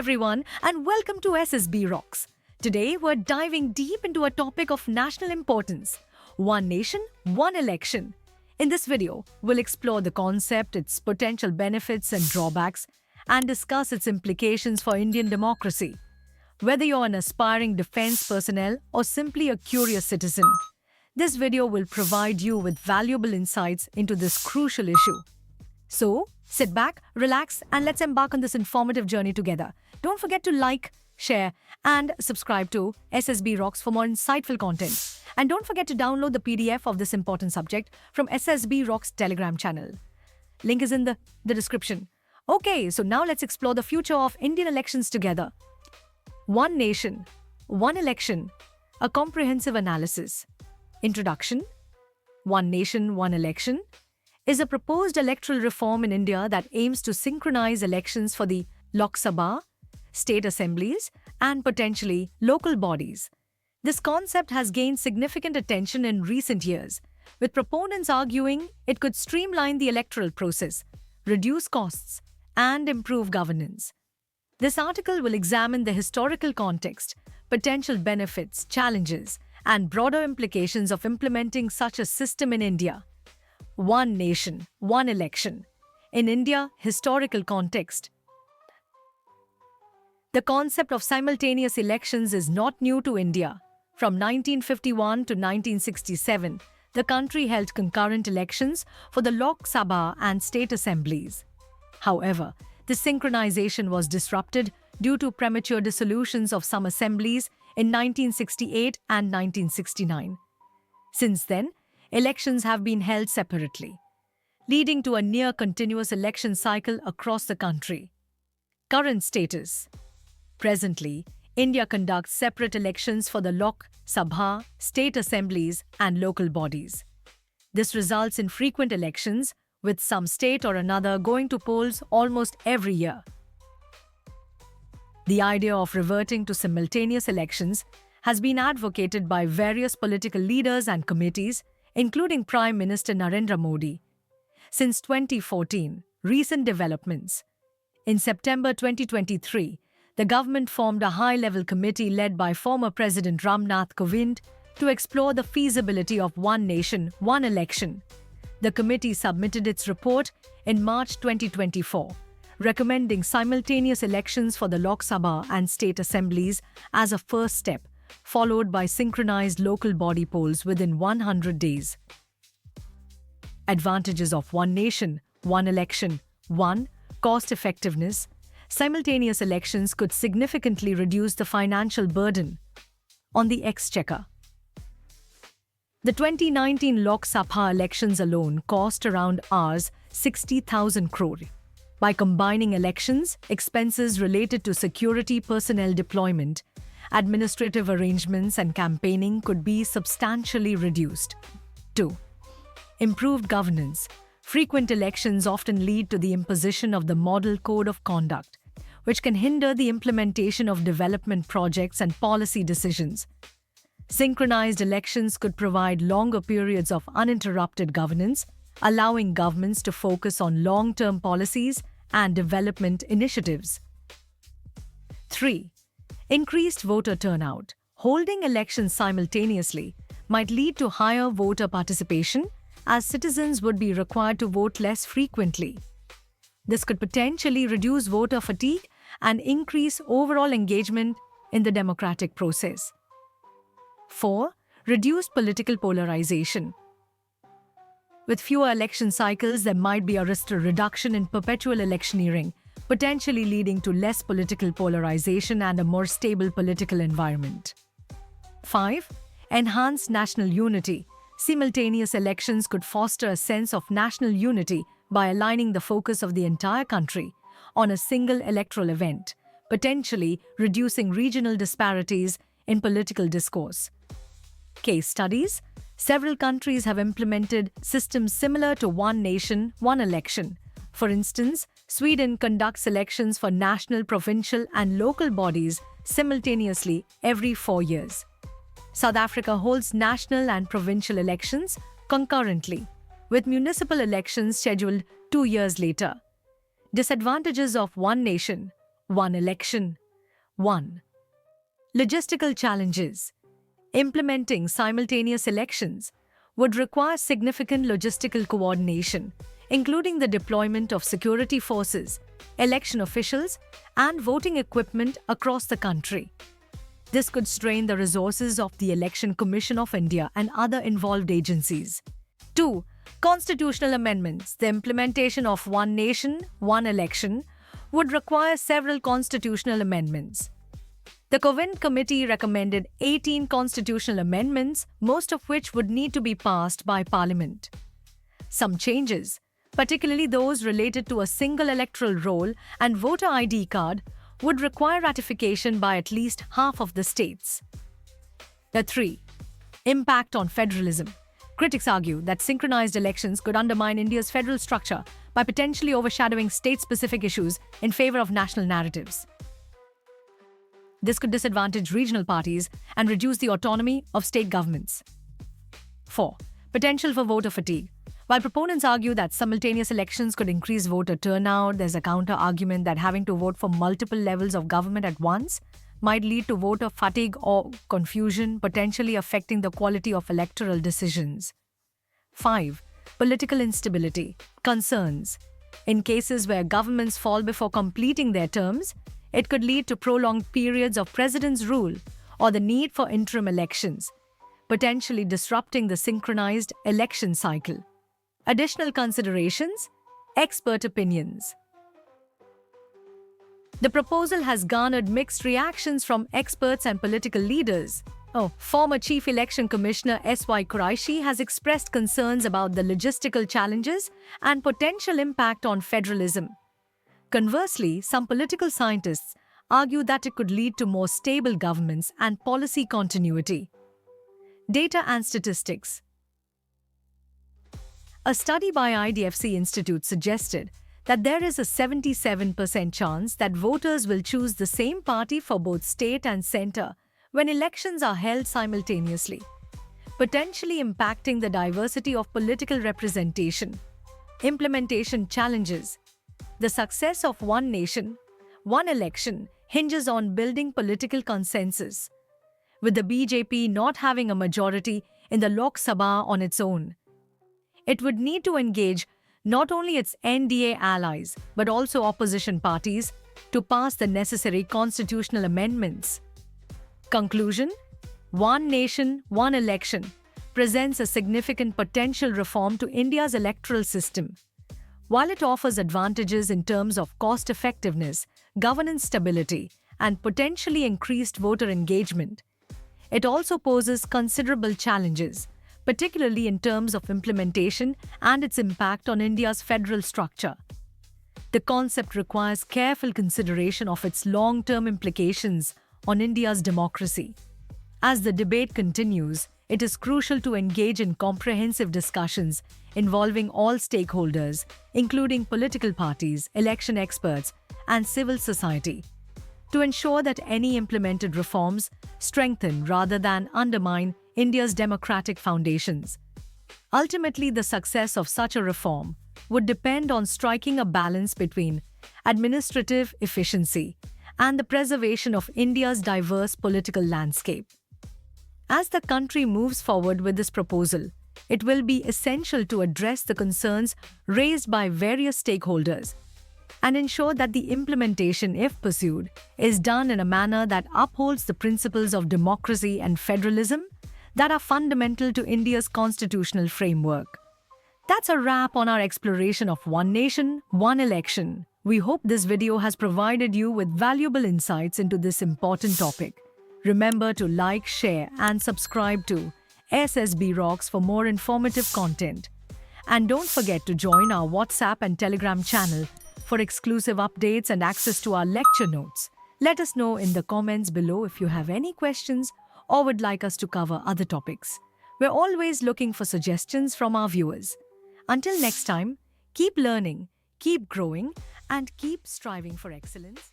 everyone, and welcome to SSB Rocks. Today, we're diving deep into a topic of national importance: one nation, one election. In this video, we'll explore the concept, its potential benefits and drawbacks, and discuss its implications for Indian democracy. Whether you're an aspiring defense personnel or simply a curious citizen, this video will provide you with valuable insights into this crucial issue. So, sit back, relax, and let's embark on this informative journey together. Don't forget to like, share, and subscribe to SSB Rocks for more insightful content. And don't forget to download the PDF of this important subject from SSB Rocks Telegram channel. Link is in the description. Okay, so now let's explore the future of Indian elections together. One nation, one election, a comprehensive analysis. Introduction. One nation, one election is a proposed electoral reform in India that aims to synchronize elections for the Lok Sabha, state assemblies, and potentially local bodies. This concept has gained significant attention in recent years, with proponents arguing it could streamline the electoral process, reduce costs, and improve governance. This article will examine the historical context, potential benefits, challenges, and broader implications of implementing such a system in India. One nation, one election. In India, historical context. The concept of simultaneous elections is not new to India. From 1951 to 1967, the country held concurrent elections for the Lok Sabha and state assemblies. However, the synchronization was disrupted due to premature dissolutions of some assemblies in 1968 and 1969. Since then, elections have been held separately, leading to a near-continuous election cycle across the country. Current status. Presently, India conducts separate elections for the Lok Sabha, state assemblies, and local bodies. This results in frequent elections, with some state or another going to polls almost every year. The idea of reverting to simultaneous elections has been advocated by various political leaders and committees, including Prime Minister Narendra Modi. Since 2014, recent developments. In September 2023, the government formed a high-level committee led by former President Ramnath Kovind to explore the feasibility of one nation, one election. The committee submitted its report in March 2024, recommending simultaneous elections for the Lok Sabha and state assemblies as a first step, followed by synchronized local body polls within 100 days. Advantages of one nation, one election. 1. Cost-effectiveness. Simultaneous elections could significantly reduce the financial burden on the exchequer. The 2019 Lok Sabha elections alone cost around Rs 60,000 crore. By combining elections, expenses related to security personnel deployment, administrative arrangements, and campaigning could be substantially reduced. 2. Improved governance. Frequent elections often lead to the imposition of the Model Code of Conduct, which can hinder the implementation of development projects and policy decisions. Synchronized elections could provide longer periods of uninterrupted governance, allowing governments to focus on long-term policies and development initiatives. 3. Increased voter turnout. Holding elections simultaneously might lead to higher voter participation, as citizens would be required to vote less frequently. This could potentially reduce voter fatigue and increase overall engagement in the democratic process. 4. Reduced political polarization. With fewer election cycles, there might be a reduction in perpetual electioneering, potentially leading to less political polarization and a more stable political environment. 5. Enhanced national unity. Simultaneous elections could foster a sense of national unity by aligning the focus of the entire country on a single electoral event, potentially reducing regional disparities in political discourse. Case studies. Several countries have implemented systems similar to one nation, one election. For instance, Sweden conducts elections for national, provincial, and local bodies simultaneously every 4 years. South Africa holds national and provincial elections concurrently, with municipal elections scheduled 2 years later. Disadvantages of one nation, one election. 1. Logistical challenges. Implementing simultaneous elections would require significant logistical coordination, including the deployment of security forces, election officials, and voting equipment across the country. This could strain the resources of the Election Commission of India and other involved agencies. 2. Constitutional amendments. The implementation of one nation, one election would require several constitutional amendments. The Kovind Committee recommended 18 constitutional amendments, most of which would need to be passed by Parliament. Some changes, particularly those related to a single electoral roll and voter ID card, would require ratification by at least half of the states. 3. Impact on federalism. Critics argue that synchronized elections could undermine India's federal structure by potentially overshadowing state-specific issues in favor of national narratives. This could disadvantage regional parties and reduce the autonomy of state governments. 4. Potential for voter fatigue. While proponents argue that simultaneous elections could increase voter turnout, there's a counter-argument that having to vote for multiple levels of government at once might lead to voter fatigue or confusion, potentially affecting the quality of electoral decisions. 5. Political instability. Concerns. In cases where governments fall before completing their terms, it could lead to prolonged periods of president's rule or the need for interim elections, potentially disrupting the synchronized election cycle. Additional considerations: expert opinions. The proposal has garnered mixed reactions from experts and political leaders. Former Chief Election Commissioner S.Y. Qureshi has expressed concerns about the logistical challenges and potential impact on federalism. Conversely, some political scientists argue that it could lead to more stable governments and policy continuity. Data and statistics. A study by IDFC Institute suggested that there is a 77% chance that voters will choose the same party for both state and centre when elections are held simultaneously, potentially impacting the diversity of political representation. Implementation challenges. The success of one nation, one election hinges on building political consensus. With the BJP not having a majority in the Lok Sabha on its own, it would need to engage not only its NDA allies but also opposition parties to pass the necessary constitutional amendments. Conclusion: one nation, one election presents a significant potential reform to India's electoral system. While it offers advantages in terms of cost effectiveness, governance stability, and potentially increased voter engagement, it also poses considerable challenges, particularly in terms of implementation and its impact on India's federal structure. The concept requires careful consideration of its long-term implications on India's democracy. As the debate continues, it is crucial to engage in comprehensive discussions involving all stakeholders, including political parties, election experts, and civil society, to ensure that any implemented reforms strengthen rather than undermine India's democratic foundations. Ultimately, the success of such a reform would depend on striking a balance between administrative efficiency and the preservation of India's diverse political landscape. As the country moves forward with this proposal, it will be essential to address the concerns raised by various stakeholders and ensure that the implementation, if pursued, is done in a manner that upholds the principles of democracy and federalism that are fundamental to India's constitutional framework. That's a wrap on our exploration of one nation, one election. We hope this video has provided you with valuable insights into this important topic. Remember to like, share, and subscribe to SSB Rocks for more informative content. And don't forget to join our WhatsApp and Telegram channel for exclusive updates and access to our lecture notes. Let us know in the comments below if you have any questions or would like us to cover other topics. We're always looking for suggestions from our viewers. Until next time, keep learning, keep growing, and keep striving for excellence.